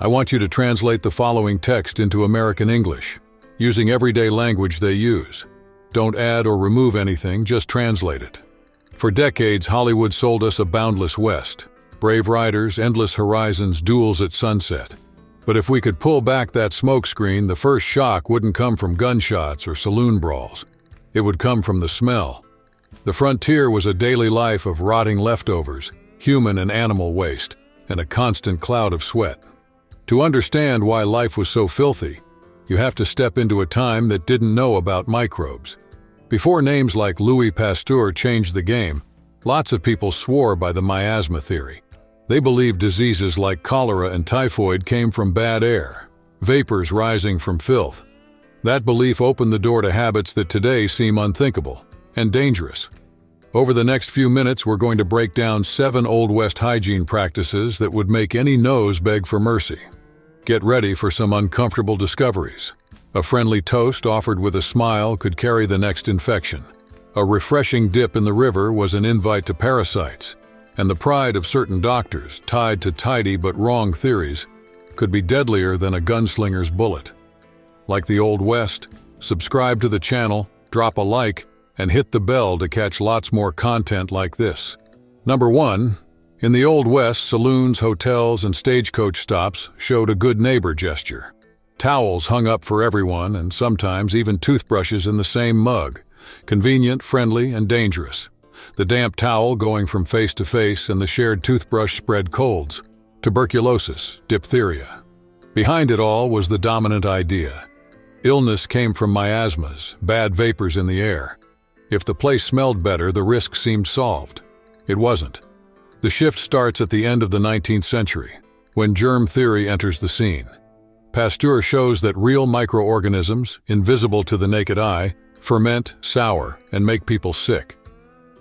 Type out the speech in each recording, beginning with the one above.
I want you to translate the following text into American English, using everyday language they use. Don't add or remove anything, just translate it. For decades, Hollywood sold us a boundless West. Brave riders, endless horizons, duels at sunset. But if we could pull back that smokescreen, the first shock wouldn't come from gunshots or saloon brawls. It would come from the smell. The frontier was a daily life of rotting leftovers, human and animal waste, and a constant cloud of sweat. To understand why life was so filthy, you have to step into a time that didn't know about microbes. Before names like Louis Pasteur changed the game, lots of people swore by the miasma theory. They believed diseases like cholera and typhoid came from bad air, vapors rising from filth. That belief opened the door to habits that today seem unthinkable and dangerous. Over the next few minutes, we're going to break down 7 Old West hygiene practices that would make any nose beg for mercy. Get ready for some uncomfortable discoveries. A friendly toast offered with a smile could carry the next infection. A refreshing dip in the river was an invite to parasites. And the pride of certain doctors, tied to tidy but wrong theories, could be deadlier than a gunslinger's bullet. Like the Old West, subscribe to the channel, drop a like, and hit the bell to catch lots more content like this. Number 1. In the Old West, saloons, hotels, and stagecoach stops showed a good neighbor gesture. Towels hung up for everyone, and sometimes even toothbrushes in the same mug. Convenient, friendly, and dangerous. The damp towel going from face to face and the shared toothbrush spread colds, tuberculosis, diphtheria. Behind it all was the dominant idea. Illness came from miasmas, bad vapors in the air. If the place smelled better, the risk seemed solved. It wasn't. The shift starts at the end of the 19th century, when germ theory enters the scene. Pasteur shows that real microorganisms, invisible to the naked eye, ferment, sour, and make people sick.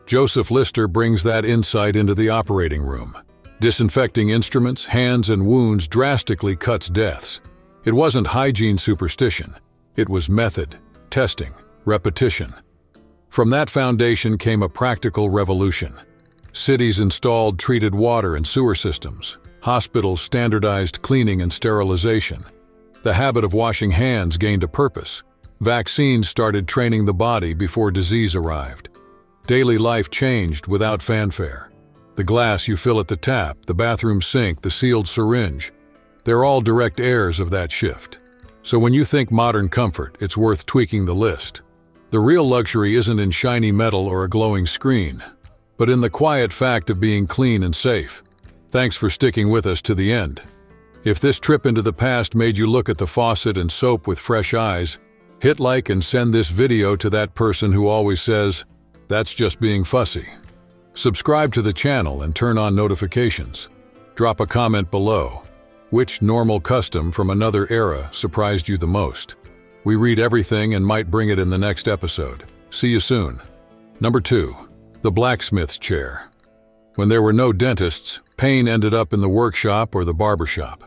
Joseph Lister brings that insight into the operating room. Disinfecting instruments, hands, and wounds drastically cuts deaths. It wasn't hygiene superstition. It was method, testing, repetition. From that foundation came a practical revolution. Cities installed treated water and sewer systems. Hospitals standardized cleaning and sterilization. The habit of washing hands gained a purpose. Vaccines started training the body before disease arrived. Daily life changed without fanfare. The glass you fill at the tap, the bathroom sink, the sealed syringe, they're all direct heirs of that shift. So when you think modern comfort, it's worth tweaking the list. The real luxury isn't in shiny metal or a glowing screen, but in the quiet fact of being clean and safe. Thanks for sticking with us to the end. If this trip into the past made you look at the faucet and soap with fresh eyes, hit like and send this video to that person who always says, "That's just being fussy." Subscribe to the channel and turn on notifications. Drop a comment below. Which normal custom from another era surprised you the most? We read everything and might bring it in the next episode. See you soon. Number 2. The blacksmith's chair. When there were no dentists, pain ended up in the workshop or the barbershop.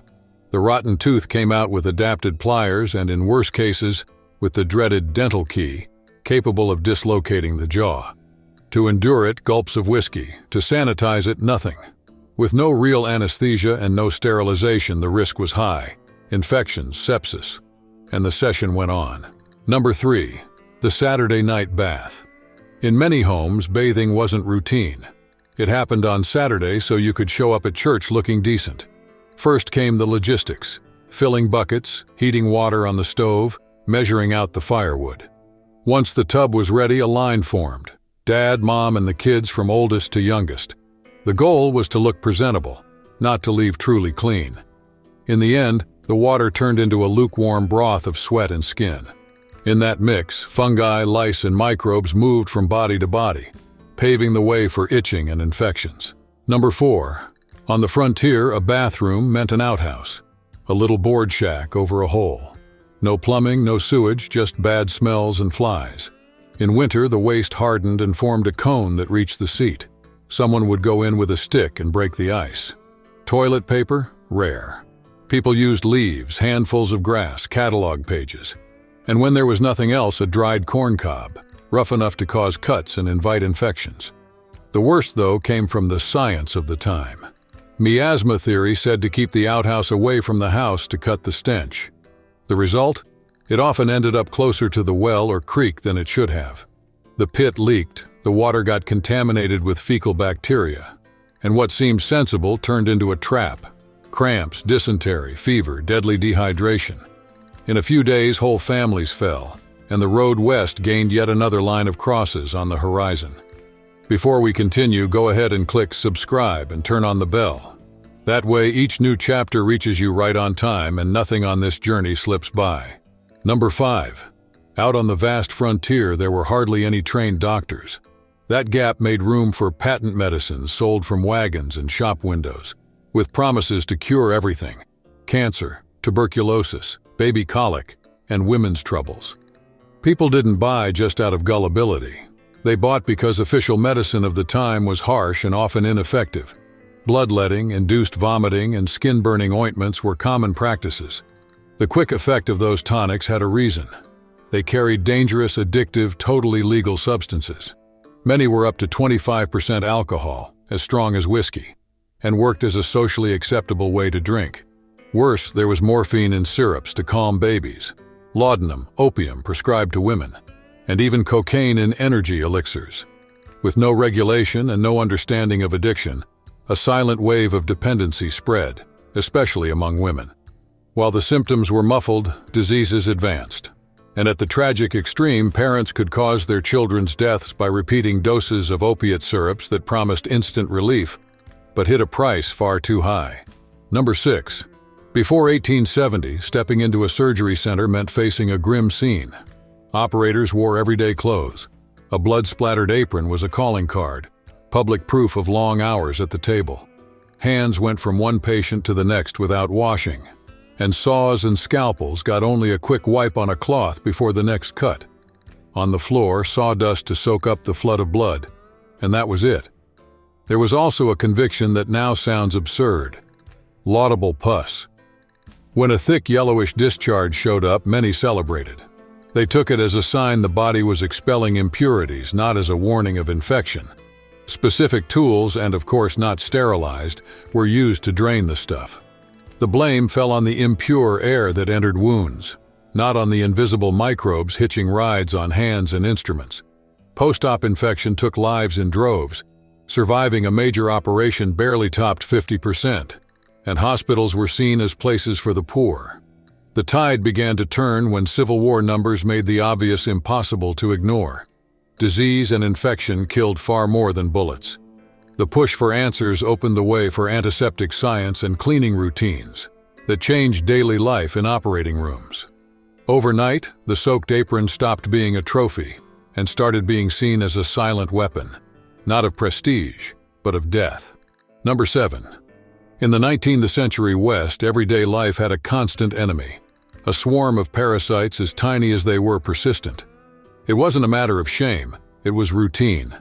The rotten tooth came out with adapted pliers and, in worse cases, with the dreaded dental key, capable of dislocating the jaw. To endure it, gulps of whiskey. To sanitize it, nothing. With no real anesthesia and no sterilization, the risk was high. Infections, sepsis. And the session went on. Number 3. The Saturday night bath. In many homes, bathing wasn't routine. It happened on Saturday so you could show up at church looking decent. First came the logistics. Filling buckets, heating water on the stove, measuring out the firewood. Once the tub was ready, a line formed. Dad, Mom, and the kids from oldest to youngest. The goal was to look presentable, not to leave truly clean. In the end, the water turned into a lukewarm broth of sweat and skin. In that mix, fungi, lice, and microbes moved from body to body, paving the way for itching and infections. Number 4. On the frontier, a bathroom meant an outhouse. A little board shack over a hole. No plumbing, no sewage, just bad smells and flies. In winter, the waste hardened and formed a cone that reached the seat. Someone would go in with a stick and break the ice. Toilet paper? Rare. People used leaves, handfuls of grass, catalog pages. And when there was nothing else, a dried corn cob, rough enough to cause cuts and invite infections. The worst, though, came from the science of the time. Miasma theory said to keep the outhouse away from the house to cut the stench. The result? It often ended up closer to the well or creek than it should have. The pit leaked, the water got contaminated with fecal bacteria, and what seemed sensible turned into a trap. Cramps, dysentery, fever, deadly dehydration. In a few days, whole families fell, and the road west gained yet another line of crosses on the horizon. Before we continue, go ahead and click subscribe and turn on the bell. That way, each new chapter reaches you right on time and nothing on this journey slips by. Number 5. Out on the vast frontier, there were hardly any trained doctors. That gap made room for patent medicines sold from wagons and shop windows, with promises to cure everything: cancer, tuberculosis, baby colic, and women's troubles. People didn't buy just out of gullibility. They bought because official medicine of the time was harsh and often ineffective. Bloodletting, induced vomiting, and skin-burning ointments were common practices. The quick effect of those tonics had a reason. They carried dangerous, addictive, totally legal substances. Many were up to 25% alcohol, as strong as whiskey, and worked as a socially acceptable way to drink. Worse, there was morphine in syrups to calm babies, laudanum, opium prescribed to women, and even cocaine in energy elixirs. With no regulation and no understanding of addiction, a silent wave of dependency spread, especially among women. While the symptoms were muffled, diseases advanced. And at the tragic extreme, parents could cause their children's deaths by repeating doses of opiate syrups that promised instant relief, but hit a price far too high. Number 6. Before 1870, stepping into a surgery center meant facing a grim scene. Operators wore everyday clothes. A blood-splattered apron was a calling card, public proof of long hours at the table. Hands went from one patient to the next without washing, and saws and scalpels got only a quick wipe on a cloth before the next cut. On the floor, sawdust to soak up the flood of blood, and that was it. There was also a conviction that now sounds absurd: laudable pus. When a thick yellowish discharge showed up, many celebrated. They took it as a sign the body was expelling impurities, not as a warning of infection. Specific tools, and of course not sterilized, were used to drain the stuff. The blame fell on the impure air that entered wounds, not on the invisible microbes hitching rides on hands and instruments. Post-op infection took lives in droves. Surviving a major operation barely topped 50%, and hospitals were seen as places for the poor. The tide began to turn when Civil War numbers made the obvious impossible to ignore. Disease and infection killed far more than bullets. The push for answers opened the way for antiseptic science and cleaning routines that changed daily life in operating rooms. Overnight, the soaked apron stopped being a trophy and started being seen as a silent weapon, not of prestige, but of death. Number 7. In the 19th century West, everyday life had a constant enemy, a swarm of parasites as tiny as they were persistent. It wasn't a matter of shame, it was routine.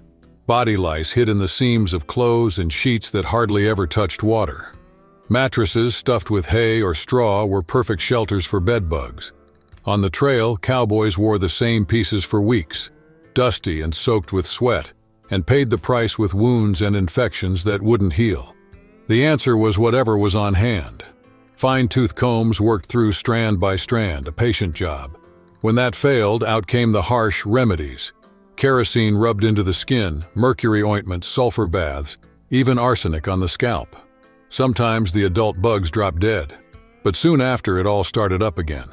Body lice hid in the seams of clothes and sheets that hardly ever touched water. Mattresses stuffed with hay or straw were perfect shelters for bed bugs. On the trail, cowboys wore the same pieces for weeks, dusty and soaked with sweat, and paid the price with wounds and infections that wouldn't heal. The answer was whatever was on hand. Fine-tooth combs worked through strand by strand, a patient job. When that failed, out came the harsh remedies. Kerosene rubbed into the skin, mercury ointments, sulfur baths, even arsenic on the scalp. Sometimes the adult bugs dropped dead, but soon after it all started up again.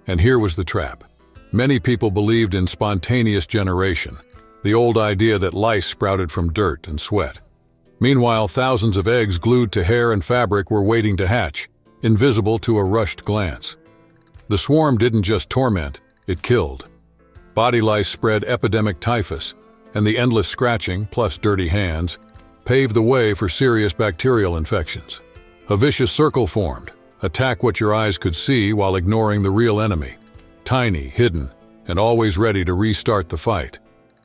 And here was the trap. Many people believed in spontaneous generation, the old idea that lice sprouted from dirt and sweat. Meanwhile, thousands of eggs glued to hair and fabric were waiting to hatch, invisible to a rushed glance. The swarm didn't just torment, it killed. Body lice spread epidemic typhus, and the endless scratching, plus dirty hands, paved the way for serious bacterial infections. A vicious circle formed: attack what your eyes could see while ignoring the real enemy. Tiny, hidden, and always ready to restart the fight.